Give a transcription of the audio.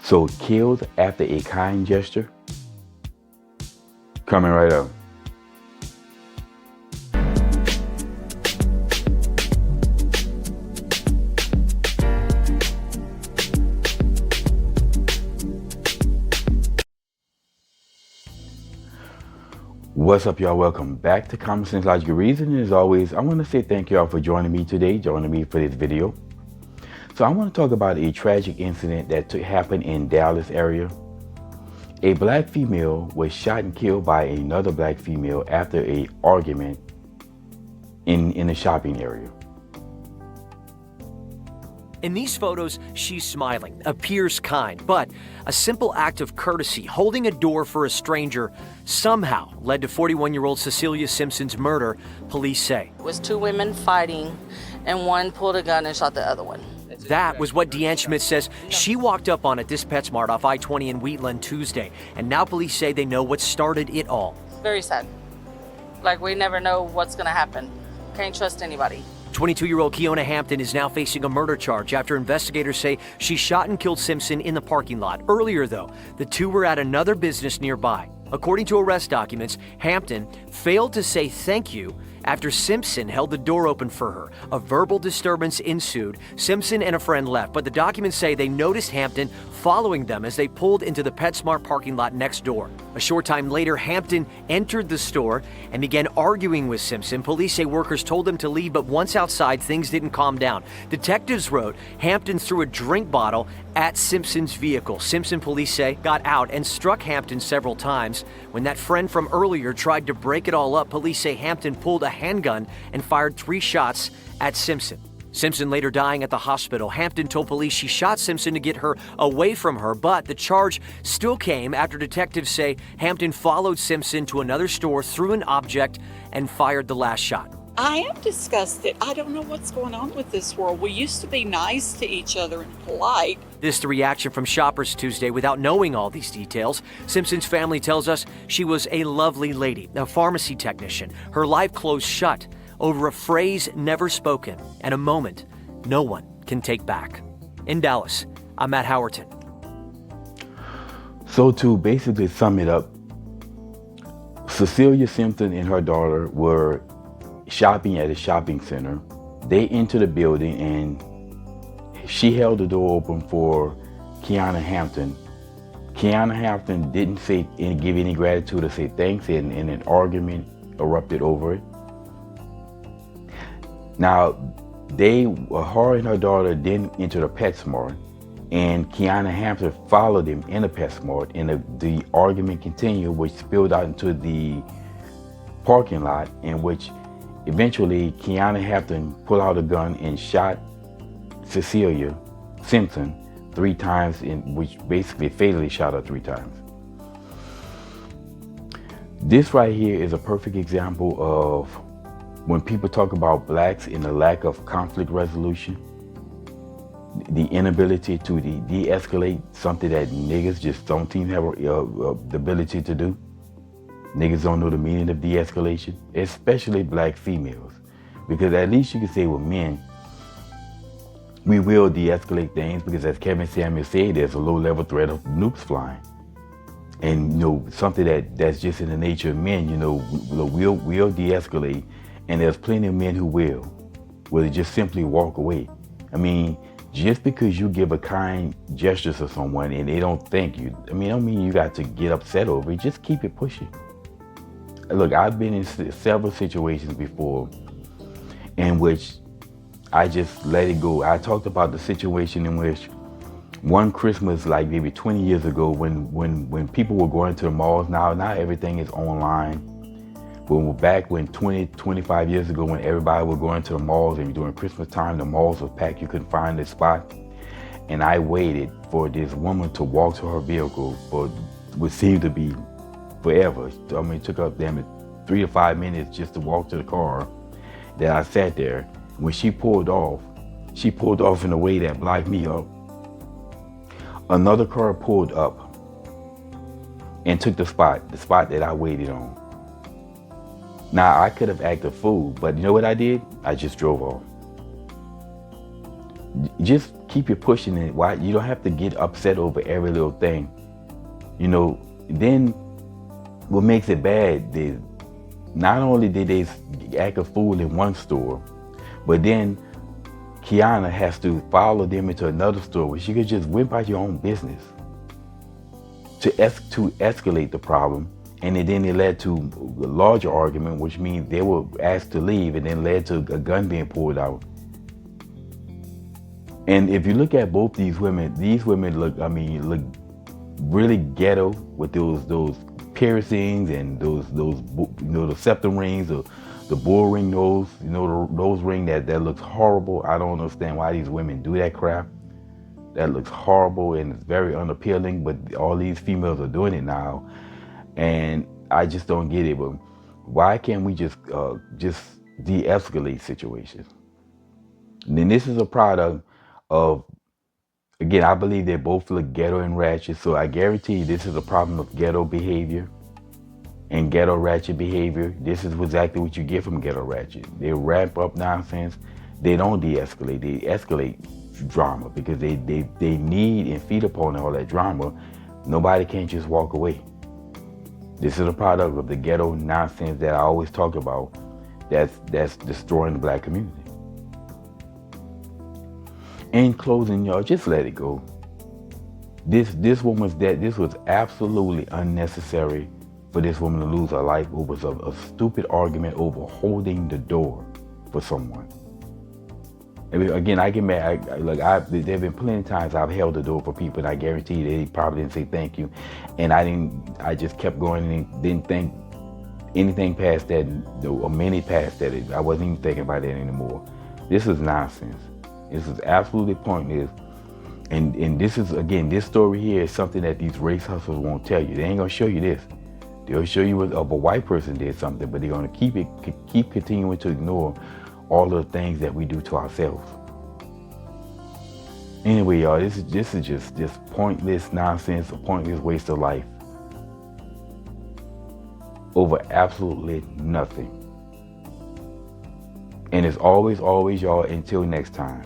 So killed after a kind gesture? Coming right up. What's up, y'all? Welcome back to Common Sense Logical Reason. As always, I want to say thank y'all for joining me today, joining me for this video. So I want to talk about a tragic incident that happened in Dallas area. A black female was shot and killed by another black female after an argument in a shopping area. In these photos, she's smiling, appears kind, but a simple act of courtesy, holding a door for a stranger, somehow led to 41-year-old Cecilia Simpson's murder, police say. It was two women fighting, and one pulled a gun and shot the other one. That was what Deanne Schmidt says she walked up on at this PetSmart off I-20 in Wheatland Tuesday, and now police say they know what started it all. Very sad. Like, we never know what's gonna happen. Can't trust anybody. 22-year-old Keona Hampton is now facing a murder charge after investigators say she shot and killed Simpson in the parking lot. Earlier, though, the two were at another business nearby. According to arrest documents, Hampton failed to say thank you after Simpson held the door open for her. A verbal disturbance ensued. Simpson and a friend left, but the documents say they noticed Hampton following them as they pulled into the PetSmart parking lot next door. A short time later, Hampton entered the store and began arguing with Simpson. Police say workers told them to leave, but once outside, things didn't calm down. Detectives wrote Hampton threw a drink bottle at Simpson's vehicle. Simpson, police say, got out and struck Hampton several times. When that friend from earlier tried to break it all up, police say Hampton pulled a handgun and fired 3 shots at Simpson. Simpson later dying at the hospital. Hampton told police she shot Simpson to get her away from her, but the charge still came after detectives say Hampton followed Simpson to another store, threw an object, and fired the last shot. I am disgusted. I don't know what's going on with this world. We used to be nice to each other and polite. This the reaction from shoppers Tuesday without knowing all these details. Simpson's family tells us she was a lovely lady, a pharmacy technician. Her life closed shut over a phrase never spoken and a moment no one can take back. In Dallas, I'm Matt Howerton. So to basically sum it up, Cecilia Simpson and her daughter were shopping at a shopping center. They entered the building and she held the door open for Keona Hampton. Keona Hampton didn't give any gratitude or say thanks, and an argument erupted over it. Now, her and her daughter then entered a PetSmart, and Keona Hampton followed them in a PetSmart, and the argument continued, which spilled out into the parking lot, in which eventually Keona Hampton pulled out a gun and shot Cecilia Simpson 3 times, which basically fatally shot her 3 times. This right here is a perfect example of when people talk about blacks and the lack of conflict resolution, the inability to de-escalate something that niggas just don't even have the ability to do. Niggas don't know the meaning of de-escalation, especially black females. Because at least you can say with men, we will de-escalate things because, as Kevin Samuels said, there's a low-level threat of nukes flying. And something that's just in the nature of men, we'll de-escalate. And there's plenty of men who will just simply walk away. I mean, just because you give a kind gesture to someone and they don't thank you, I don't mean you got to get upset over it. Just keep it pushing. Look, I've been in several situations before in which I just let it go. I talked about the situation in which one Christmas, like maybe 20 years ago, when people were going to the malls. Now everything is online. Back when 20, 25 years ago, when everybody was going to the malls and during Christmas time, the malls were packed, you couldn't find a spot. And I waited for this woman to walk to her vehicle for what seemed to be forever. It took up 3 to 5 minutes just to walk to the car. That I sat there. When she pulled off in a way that blocked me up. Another car pulled up and took the spot that I waited on. Now, I could have acted a fool, but you know what I did? I just drove off. Just keep it pushing it. Why? You don't have to get upset over every little thing. You know, then what makes it bad is not only did they act a fool in one store, but then Kiana has to follow them into another store where she could just went by your own business to escalate the problem. And then it led to a larger argument, which means they were asked to leave, and then led to a gun being pulled out. And if you look at both these women look really ghetto with those piercings and those the septum rings, or the bull ring nose, those ring that looks horrible. I don't understand why these women do that crap. That looks horrible and it's very unappealing, but all these females are doing it now, and I just don't get it. But why can't we just de-escalate situations? And then this is a product of, again, I believe they both look ghetto and ratchet, so I guarantee you this is a problem of ghetto behavior and ghetto ratchet behavior. This is exactly what you get from ghetto ratchet. They ramp up nonsense. They don't de-escalate. They escalate drama because they need and feed upon all that drama. Nobody can just walk away. This is a product of the ghetto nonsense that I always talk about that's destroying the black community. In closing, y'all, just let it go. This was absolutely unnecessary for this woman to lose her life over a stupid argument over holding the door for someone. I mean, again, I get mad. There have been plenty of times I've held the door for people, and I guarantee you they probably didn't say thank you, and I just kept going and didn't think anything past that, a minute past that. I wasn't even thinking about that anymore. This is nonsense. This is absolutely pointless. And this is, again, this story here is something that these race hustlers won't tell you. They ain't gonna show you this. They'll show you if a white person did something, but they're gonna keep continuing to ignore all of the things that we do to ourselves. Anyway, y'all, this is just pointless nonsense, a pointless waste of life over absolutely nothing. And it's always, y'all, until next time.